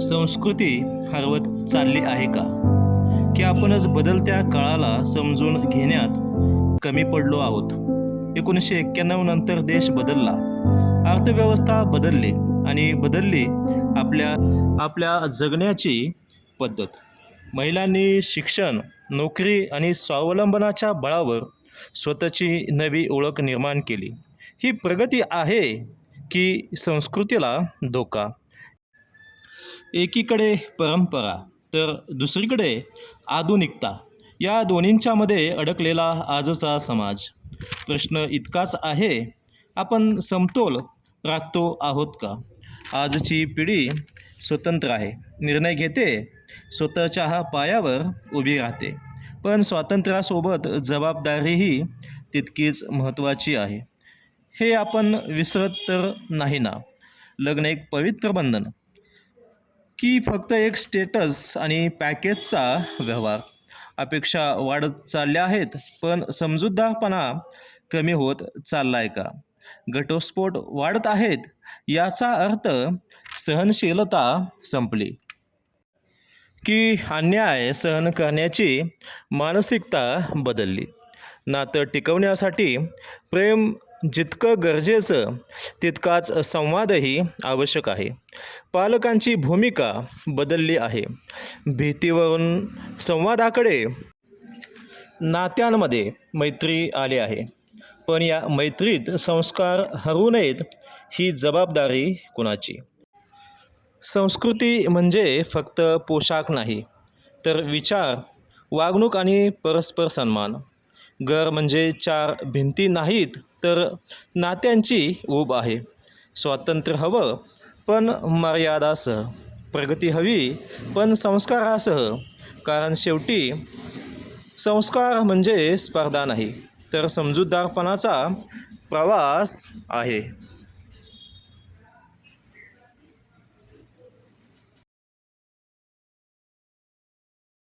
संस्कृती हरवत चालली आहे का? की आपणच बदलत्या काळाला समजून घेण्यात कमी पडलो आहोत? 1991 नंतर देश बदलला, अर्थव्यवस्था बदलली आणि बदलली आपल्या आपल्या जगण्याची पद्धत. महिलांनी शिक्षण, नोकरी आणि स्वावलंबनाच्या बळावर स्वतःची नवी ओळख निर्माण केली. ही प्रगती आहे की संस्कृतीला धोका? एकीकडे परंपरा तर दुसरीकडे आधुनिकता, या दोन्हींच्यामध्ये अडकलेला आजचा समाज. प्रश्न इतकाच आहे, आपण समतोल राखतो आहोत का? आजची पिढी स्वतंत्र आहे, निर्णय घेते, स्वतःच्या पायावर उभी राहते, पण स्वातंत्र्यासोबत जबाबदारीही तितकीच महत्त्वाची आहे. हे आपण विसरत तर नाही ना? लग्न एक पवित्र बंधन की फक्त एक स्टेटस आणि पॅकेजचा व्यवहार? अपेक्षा वाढत चालल्या आहेत, पण समजूतदारपणा कमी होत चाललाय का? घटस्फोट वाढत आहेत, याचा अर्थ सहनशीलता संपली की अन्याय सहन करण्याची मानसिकता बदलली? नातं टिकवण्यासाठी प्रेम जितकं गरजेचं तितकाच संवादही आवश्यक आहे. पालकांची भूमिका बदलली आहे, भीतीवरून संवादाकडे. नात्यांमध्ये मैत्री आली आहे, पण या मैत्रीत संस्कार हरवू नयेत, ही जबाबदारी कुणाची? संस्कृती म्हणजे फक्त पोशाख नाही, तर विचार, वागणूक आणि परस्पर सन्मान. घर म्हणजे चार भिंती नाहीत, तर नात्यांची ऊब आहे. स्वातंत्र्य हवं, पण मर्यादासह. प्रगती हवी, पण संस्कारासह. कारण शेवटी संस्कार म्हणजे स्पर्धा नाही, तर समजूतदारपणाचा प्रवास आहे.